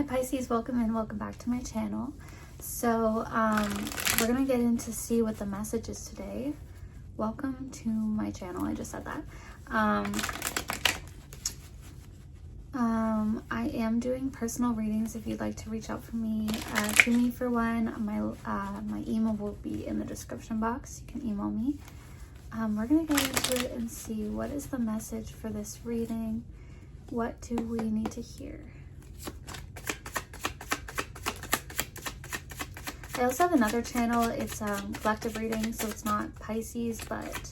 Pisces, welcome and welcome back to my channel. So we're gonna get into see what the message is today. Welcome to my channel. I just said that. I am doing personal readings. If you'd like to reach out to me for one, my email will be in the description box. You can email me. We're gonna get into it and see what is the message for this reading. What do we need to hear? I also have another channel. It's collective reading, so it's not Pisces, but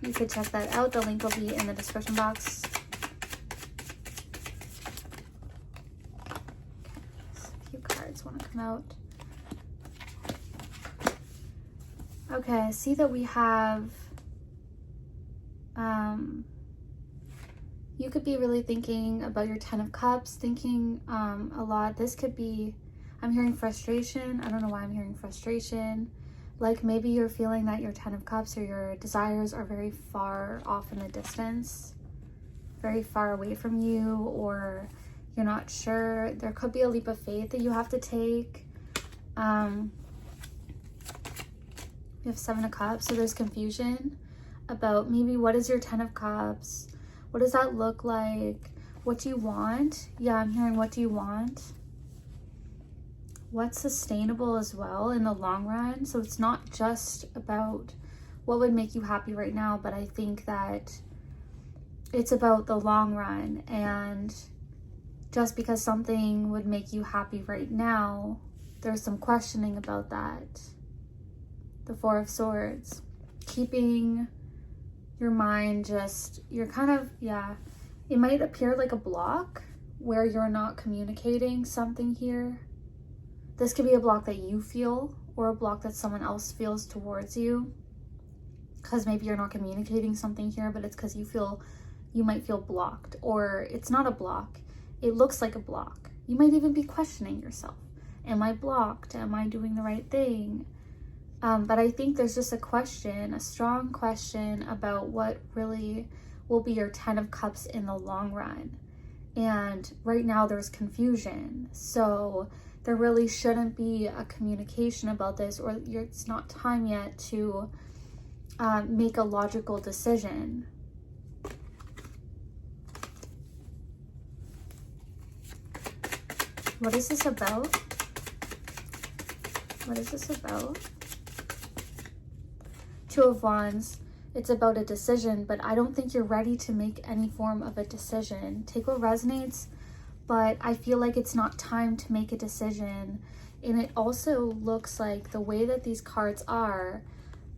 you could check that out. The link will be in the description box. Okay, so a few cards want to come out. Okay, I see that we have you could be really thinking about your 10 of Cups, thinking a lot. This could be, I'm hearing frustration. I don't know why I'm hearing frustration. Like maybe you're feeling that your 10 of Cups or your desires are very far off in the distance, very far away from you, or you're not sure. There could be a leap of faith that you have to take. You have 7 of Cups, so there's confusion about maybe what is your 10 of Cups? What does that look like? What do you want? Yeah, I'm hearing what do you want? What's sustainable as well in the long run? So it's not just about what would make you happy right now, but I think that it's about the long run. And just because something would make you happy right now, there's some questioning about that. The 4 of Swords. Keeping your mind just, you're kind of, yeah, it might appear like a block where you're not communicating something here. This could be a block that you feel or a block that someone else feels towards you, because maybe you're not communicating something here, but it's because you might feel blocked, or it's not a block. It looks like a block. You might even be questioning yourself. Am I blocked? Am I doing the right thing? But I think there's just a question, a strong question about what really will be your 10 of Cups in the long run. And right now there's confusion. So there really shouldn't be a communication about this, or it's not time yet to make a logical decision. What is this about? What is this about? 2 of Wands. It's about a decision, but I don't think you're ready to make any form of a decision. Take what resonates, but I feel like it's not time to make a decision. And it also looks like the way that these cards are,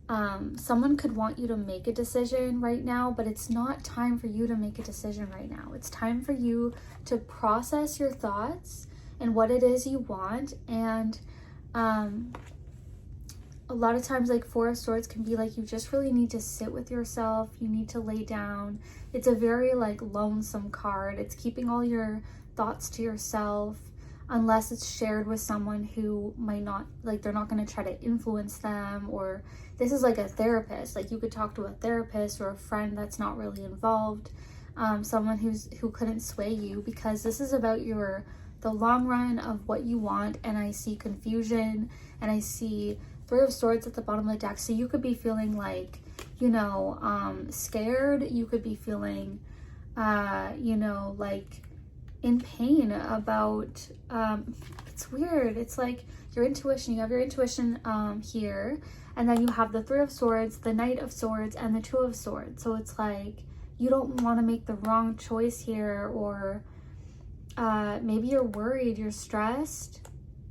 someone could want you to make a decision right now, but it's not time for you to make a decision right now. It's time for you to process your thoughts and what it is you want. And a lot of times, like 4 of Swords can be like you just really need to sit with yourself. You need to lay down. It's a very like lonesome card. It's keeping all your thoughts to yourself unless it's shared with someone who might not, like they're not going to try to influence them, or this is like a therapist. Like you could talk to a therapist or a friend that's not really involved, someone who couldn't sway you, because this is about the long run of what you want. And I see confusion, and I see 3 of Swords at the bottom of the deck. So you could be feeling like, you know, scared. You could be feeling, you know, like in pain about, it's weird. It's like your intuition. You have your intuition here, and then you have the 3 of Swords, the Knight of Swords, and the 2 of Swords. So it's like you don't want to make the wrong choice here, or maybe you're worried, you're stressed,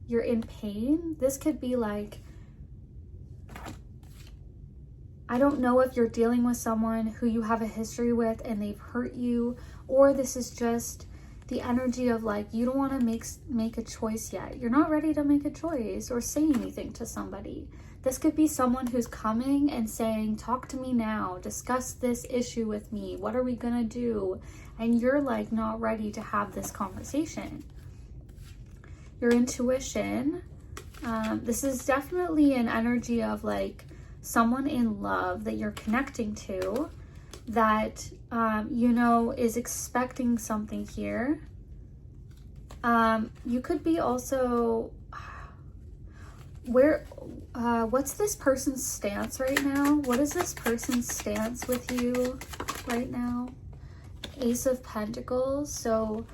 you're in pain. This could be like, I don't know if you're dealing with someone who you have a history with and they've hurt you, or this is just the energy of like you don't want to make a choice yet. You're not ready to make a choice or say anything to somebody. This could be someone who's coming and saying, talk to me now, discuss this issue with me, what are we gonna do? And you're like not ready to have this conversation. Your intuition, this is definitely an energy of like someone in love that you're connecting to, that you know, is expecting something here. You could be also, what's this person's stance right now? What is this person's stance with you right now? Ace of Pentacles. So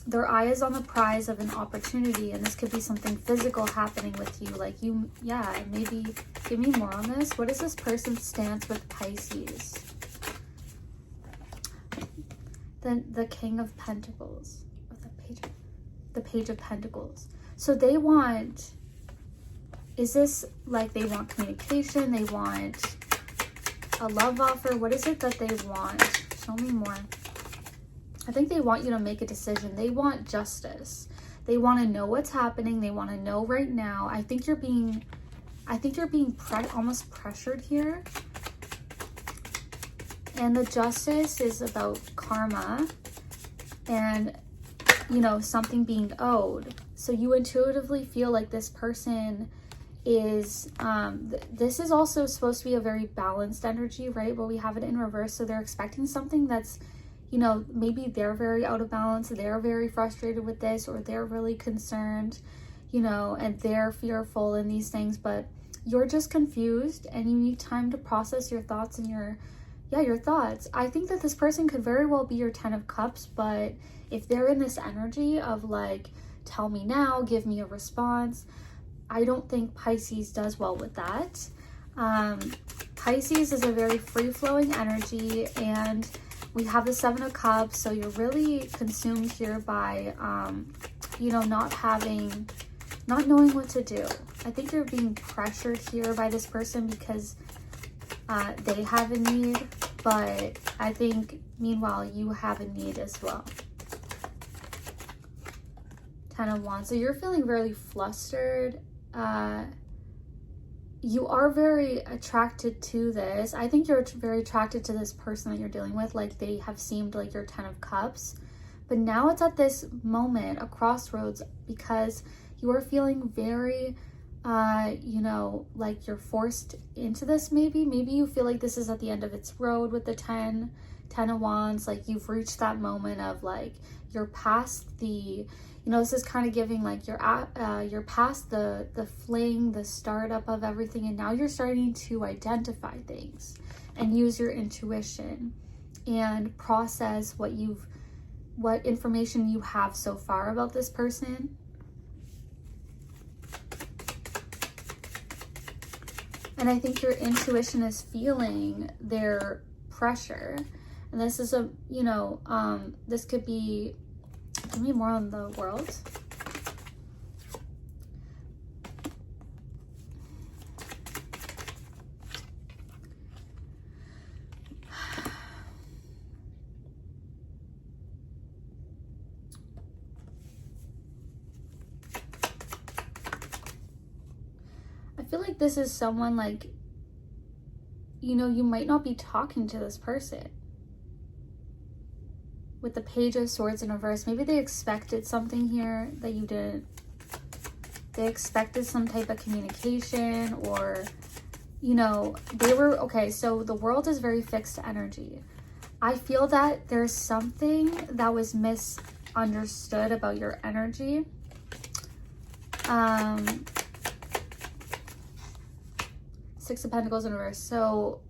their eye is on the prize of an opportunity, and this could be something physical happening with you. Like you, yeah, maybe give me more on this. What is this person's stance with Pisces? Then the King of Pentacles, or the Page of Pentacles. So they want, is this like they want communication? They want a love offer? What is it that they want? Show me more. I think they want you to make a decision. They want justice. They want to know what's happening. They want to know right now. I think you're being almost pressured here. And the justice is about karma and, you know, something being owed. So you intuitively feel like this person is, this is also supposed to be a very balanced energy, right? But we have it in reverse. So they're expecting something that's, you know, maybe they're very out of balance, they're very frustrated with this, or they're really concerned, you know, and they're fearful in these things, but you're just confused and you need time to process your thoughts and your thoughts. I think that this person could very well be your 10 of Cups, but if they're in this energy of like, tell me now, give me a response, I don't think Pisces does well with that. Pisces is a very free-flowing energy, and we have the 7 of Cups, so you're really consumed here by, you know, not knowing what to do. I think you're being pressured here by this person because they have a need, but I think, meanwhile, you have a need as well. 10 of Wands. So you're feeling really flustered. You are very attracted to this. I think you're very attracted to this person that you're dealing with. Like they have seemed like your 10 of Cups. But now it's at this moment, a crossroads, because you are feeling very, you know, like you're forced into this maybe. Maybe you feel like this is at the end of its road with the 10 of Wands. Like you've reached that moment of like, you're past the, you know, this is kind of giving like you're past the fling, the startup of everything, and now you're starting to identify things and use your intuition and process what information you have so far about this person. And I think your intuition is feeling their pressure. And this is a, you know, this could be, give me more on the World. I feel like this is someone like, you know, you might not be talking to this person. With the Page of Swords in reverse, maybe they expected something here that you didn't. They expected some type of communication, or, you know, they were, okay, so the World is very fixed energy. I feel that there's something that was misunderstood about your energy. Six of Pentacles in reverse. So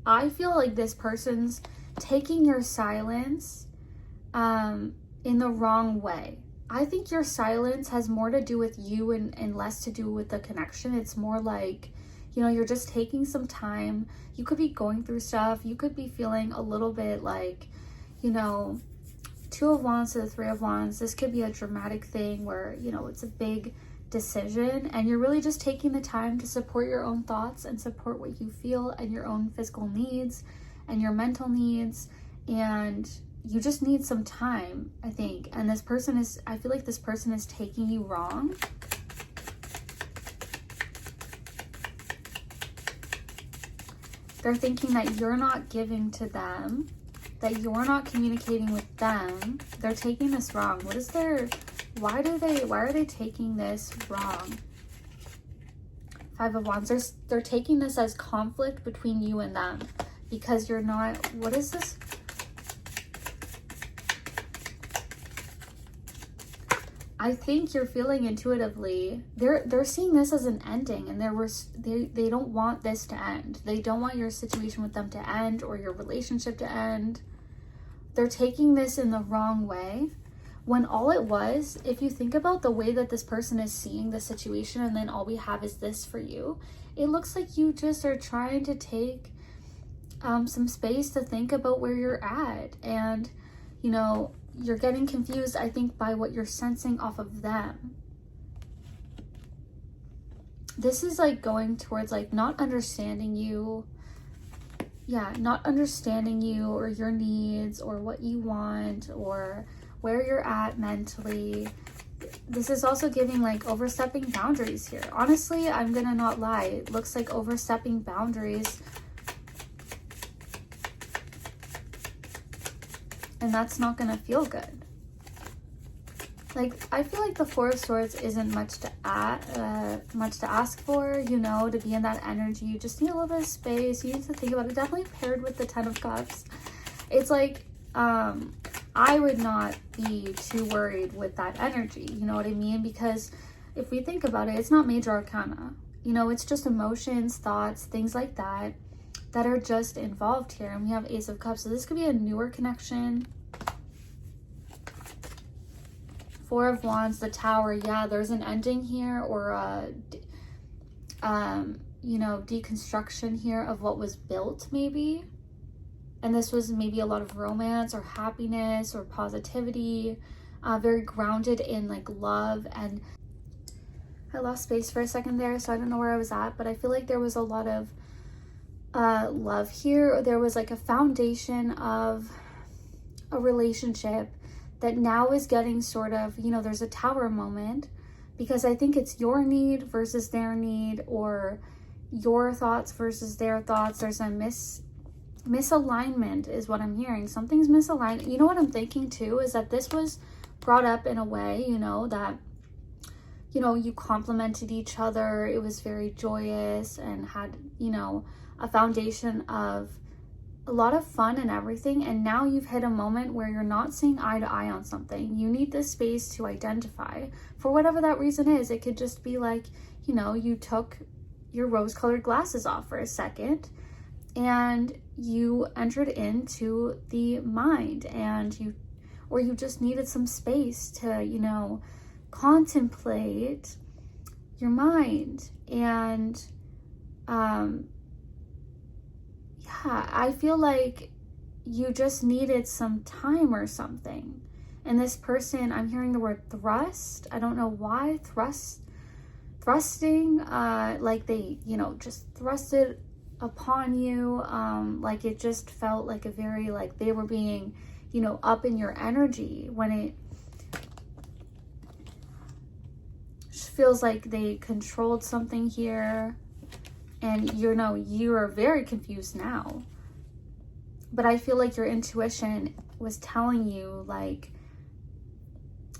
I feel like this person's taking your silence in the wrong way. I think your silence has more to do with you and less to do with the connection. It's more like, you know, you're just taking some time. You could be going through stuff. You could be feeling a little bit like, you know, 2 of Wands to the 3 of Wands. This could be a dramatic thing where, you know, it's a big decision and you're really just taking the time to support your own thoughts and support what you feel and your own physical needs and your mental needs, and you just need some time, I think. And this person is, I feel like this person is taking you wrong. They're thinking that you're not giving to them, that you're not communicating with them. They're taking this wrong. What is their, why are they taking this wrong? 5 of Wands. They're taking this as conflict between you and them because you're not, what is this? I think you're feeling intuitively, they're seeing this as an ending, and they don't want this to end. They don't want your situation with them to end or your relationship to end. They're taking this in the wrong way, when all it was, if you think about the way that this person is seeing the situation, and then all we have is this for you, it looks like you just are trying to take some space to think about where you're at. And, you know, you're getting confused, I think, by what you're sensing off of them. This is like going towards like not understanding you. Yeah, not understanding you or your needs or what you want or where you're at mentally. This is also giving like overstepping boundaries here. Honestly, I'm gonna not lie. It looks like overstepping boundaries. And that's not gonna feel good. Like, I feel like the Four of Swords isn't much to ask for, you know, to be in that energy. You just need a little bit of space. You need to think about it. Definitely paired with the Ten of Cups. It's like, I would not be too worried with that energy. You know what I mean? Because if we think about it, it's not major arcana. You know, it's just emotions, thoughts, things like that are just involved here. And we have Ace of Cups. So this could be a newer connection. Four of Wands, the Tower. Yeah, there's an ending here, or you know, deconstruction here of what was built, maybe. And this was maybe a lot of romance or happiness or positivity, very grounded in like love. And I lost space for a second there, so I don't know where I was at, but I feel like there was a lot of love here, or there was like a foundation of a relationship that now is getting sort of, you know, there's a tower moment, because I think it's your need versus their need, or your thoughts versus their thoughts. There's a misalignment is what I'm hearing. Something's misaligned. You know what I'm thinking too is that this was brought up in a way, you know, that, you know, you complimented each other. It was very joyous and had, you know, a foundation of a lot of fun and everything. And now you've hit a moment where you're not seeing eye to eye on something. You need this space to identify for whatever that reason is. It could just be like, you know, you took your rose-colored glasses off for a second and you entered into the mind, and you just needed some space to, you know, contemplate your mind. And yeah, I feel like you just needed some time or something. And this person, I'm hearing the word thrust. I don't know why. Thrusting, like they, you know, just thrusted upon you. Like it just felt like a very, like they were being, you know, up in your energy, when it feels like they controlled something here. And you know, you are very confused now. But I feel like your intuition was telling you like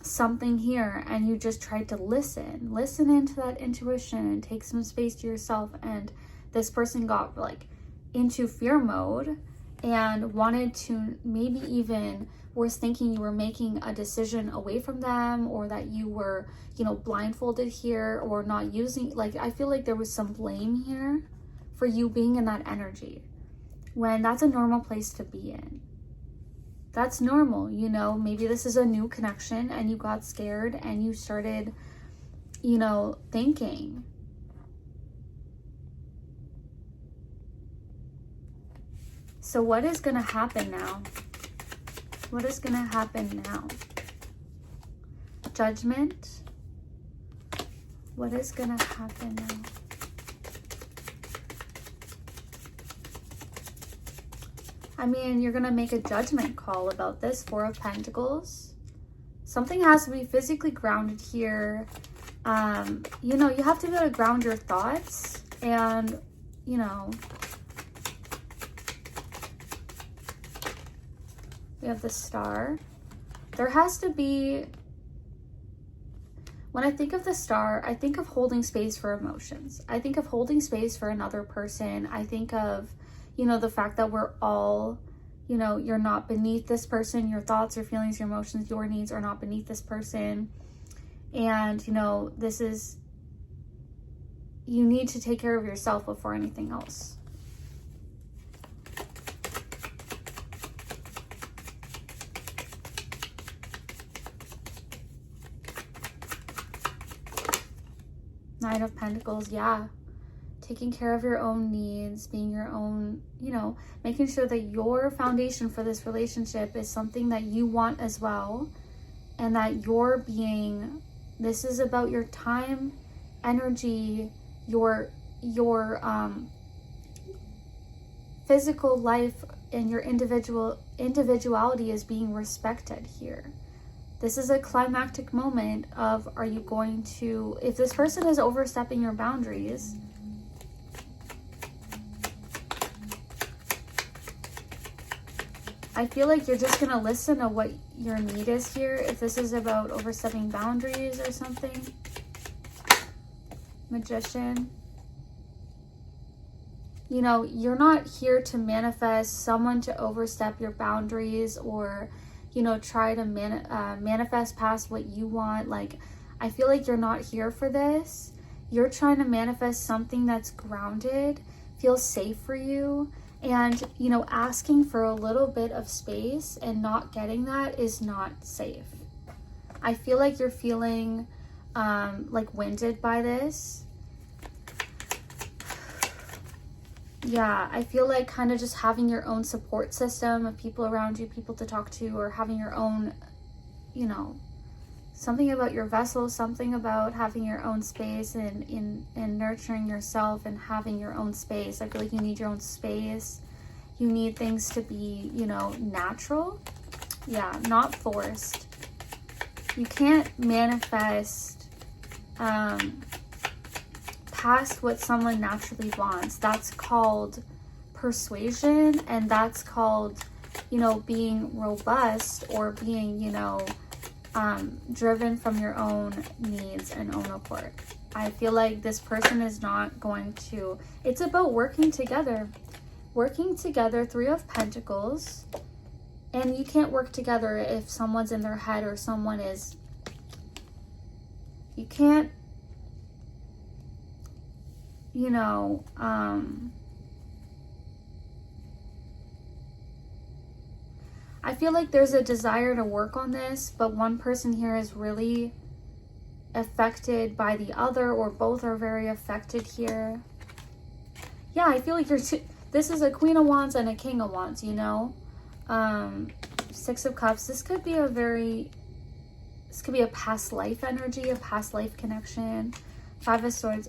something here, and you just tried to listen into that intuition and take some space to yourself. And this person got like into fear mode and wanted to, maybe even was thinking you were making a decision away from them, or that you were, you know, blindfolded here, or not using, like I feel like there was some blame here for you being in that energy, when that's a normal place to be in. That's normal, you know. Maybe this is a new connection and you got scared and you started, you know, thinking. So what is going to happen now? What is going to happen now? Judgment. What is going to happen now? I mean, you're going to make a judgment call about this. Four of Pentacles. Something has to be physically grounded here. You know, you have to be able to ground your thoughts. And, you know, we have the Star. There has to be, when I think of the Star, I think of holding space for emotions. I think of holding space for another person. I think of, you know, the fact that we're all, you know, you're not beneath this person. Your thoughts, your feelings, your emotions, your needs are not beneath this person. And, you know, this is, you need to take care of yourself before anything else. Nine of Pentacles, yeah. Taking care of your own needs, being your own, you know, making sure that your foundation for this relationship is something that you want as well. And that you're being, this is about your time, energy, your physical life, and your individuality is being respected here. This is a climactic moment of, are you going to, if this person is overstepping your boundaries, I feel like you're just going to listen to what your need is here. If this is about overstepping boundaries or something. Magician. You know, you're not here to manifest someone to overstep your boundaries, or, you know, try to manifest past what you want. Like, I feel like you're not here for this. You're trying to manifest something that's grounded, feels safe for you. And, you know, asking for a little bit of space and not getting that is not safe. I feel like you're feeling like winded by this. Yeah, I feel like kind of just having your own support system of people around you, people to talk to, or having your own, you know, something about your vessel, something about having your own space and nurturing yourself and having your own space. I feel like you need your own space. You need things to be, you know, natural. Yeah, not forced. You can't manifest past what someone naturally wants. That's called persuasion, and that's called, you know, being robust, or being, you know, driven from your own needs and own accord. I feel like this person is not going to, it's about working together. Working together, Three of Pentacles. And you can't work together if someone's in their head or someone is, you can't, you know, I feel like there's a desire to work on this, but one person here is really affected by the other, or both are very affected here. Yeah, I feel like this is a Queen of Wands and a King of Wands, you know? Six of Cups. This could be a past life energy, a past life connection. Five of Swords.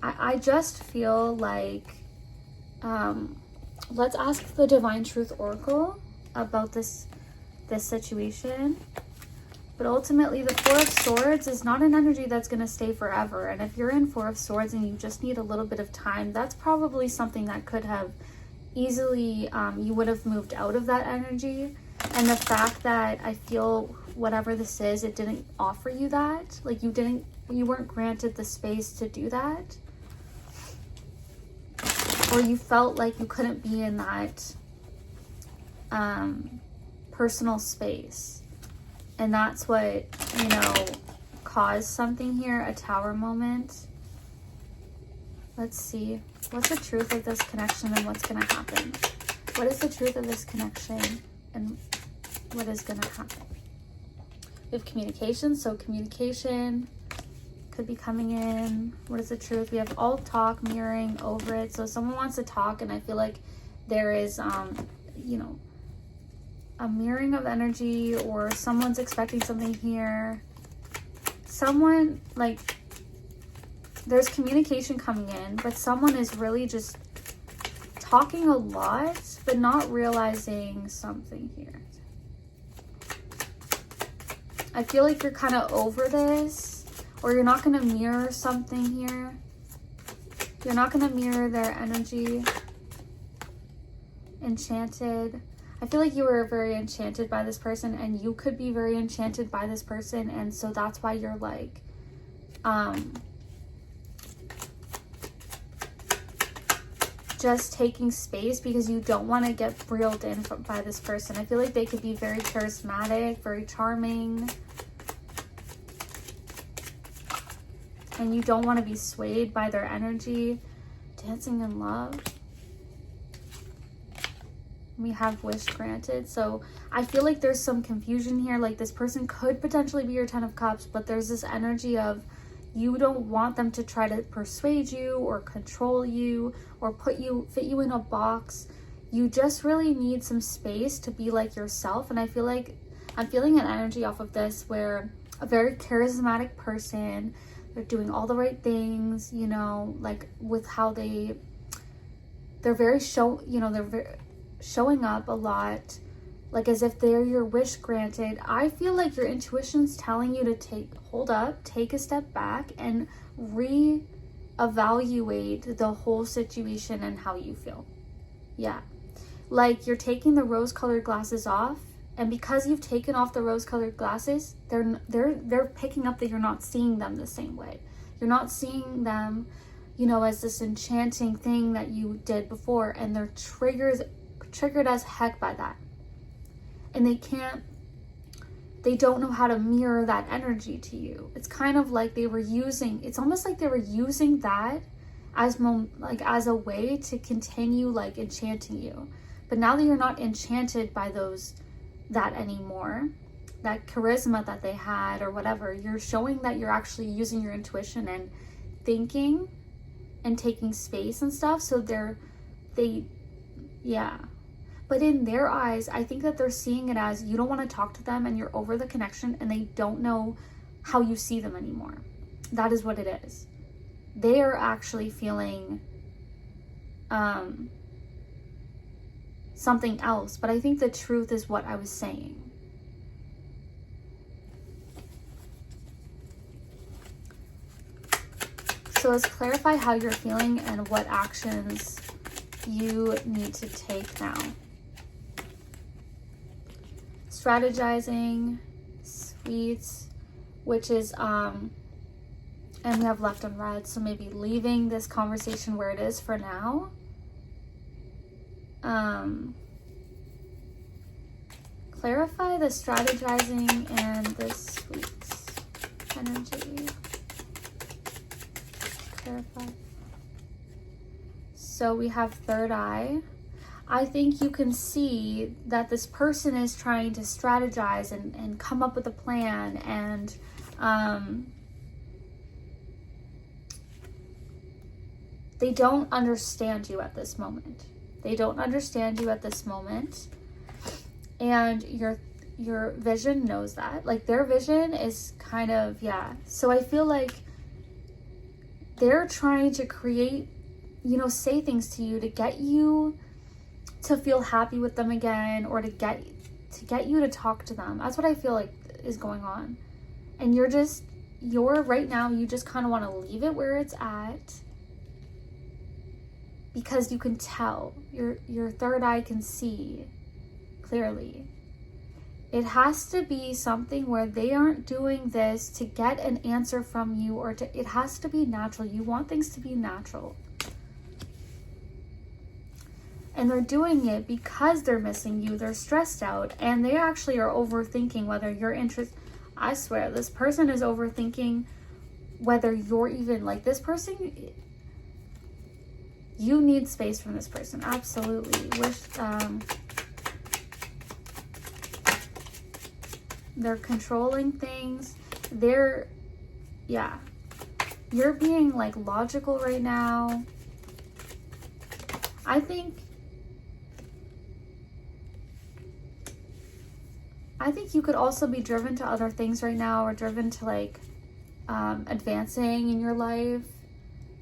I just feel like, let's ask the Divine Truth Oracle about this situation. But ultimately, the Four of Swords is not an energy that's going to stay forever. And if you're in Four of Swords and you just need a little bit of time, that's probably something that could have easily, you would have moved out of that energy. And the fact that I feel whatever this is, it didn't offer you that. Like, you weren't granted the space to do that. Or you felt like you couldn't be in that personal space. And that's what, you know, caused something here, a Tower moment. Let's see. What's the truth of this connection and what's going to happen? What is the truth of this connection and what is going to happen? We have communication. So communication could be coming in. What is the truth? We have all talk, mirroring over it. So someone wants to talk, and I feel like there is, you know, a mirroring of energy, or someone's expecting something here. Someone, like, there's communication coming in, but someone is really just talking a lot, but not realizing something here. I feel like you're kind of over this, or you're not going to mirror something here. You're not going to mirror their energy. Enchanted. I feel like you were very enchanted by this person, and you could be very enchanted by this person, and so that's why you're like, just taking space because you don't want to get reeled in by this person. I feel like they could be very charismatic, very charming. and you don't want to be swayed by their energy. Dancing in love. We have wish granted. So I feel like there's some confusion here. Like this person could potentially be your 10 of Cups, but there's this energy of you don't want them to try to persuade you or control you or fit you in a box. You just really need some space to be like yourself. And I feel like I'm feeling an energy off of this where a very charismatic person, they're doing all the right things, you know, like with how they're very showing up a lot, like as if they're your wish granted. I feel like your intuition's telling you to take a step back and reevaluate the whole situation and how you feel. Yeah. Like you're taking the rose-colored glasses off, and because you've taken off the rose-colored glasses, they're picking up that you're not seeing them the same way. You're not seeing them, you know, as this enchanting thing that you did before, and they're triggered as heck by that. And they don't know how to mirror that energy to you. It's kind of like it's almost like they were using that as a way to continue like enchanting you. But now that you're not enchanted by that anymore, that charisma that they had or whatever, you're showing that you're actually using your intuition and thinking and taking space and stuff. So but in their eyes, I think that they're seeing it as you don't want to talk to them and you're over the connection, and they don't know how you see them anymore. That is what it is. They are actually feeling something else, but I think the truth is what I was saying. So let's clarify how you're feeling and what actions you need to take now. Strategizing, sweets, which is and we have left on red, so maybe leaving this conversation where it is for now. Clarify the strategizing and the sweets energy. Clarify. So we have third eye. I think you can see that this person is trying to strategize and come up with a plan, and they don't understand you at this moment. They don't understand you at this moment. And your vision knows that. Like their vision is kind of, yeah. So I feel like they're trying to create, you know, say things to you to get you to feel happy with them again, or to get you to talk to them. That's what I feel like is going on. And you're right now, you just kind of want to leave it where it's at, because you can tell, your third eye can see clearly. It has to be something where they aren't doing this to get an answer from you, or it has to be natural. You want things to be natural. And they're doing it because they're missing you. They're stressed out, and they actually are overthinking whether you're interested. I swear, this person is overthinking whether you're even like this person. You need space from this person. Absolutely. They're controlling things. You're being like logical right now. I think you could also be driven to other things right now, or driven to like advancing in your life.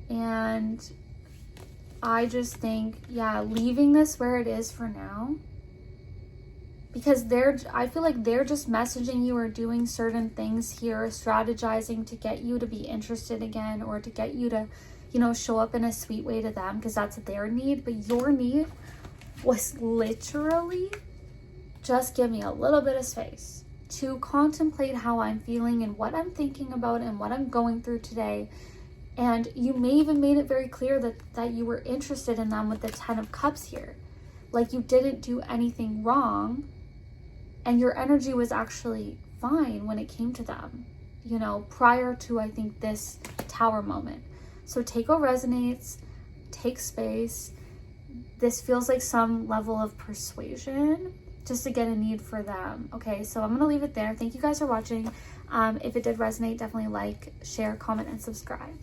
And I just think, leaving this where it is for now, because I feel like they're just messaging you or doing certain things here, strategizing to get you to be interested again, or to get you to, you know, show up in a sweet way to them, because that's their need. But your need was literally just give me a little bit of space to contemplate how I'm feeling and what I'm thinking about and what I'm going through today. And you may even made it very clear that you were interested in them with the 10 of Cups here. Like you didn't do anything wrong, and your energy was actually fine when it came to them. you know, prior to, I think, this Tower moment. So take what resonates, take space. This feels like some level of persuasion just to get a need for them. Okay, so I'm going to leave it there. Thank you guys for watching. If it did resonate, definitely like, share, comment, and subscribe.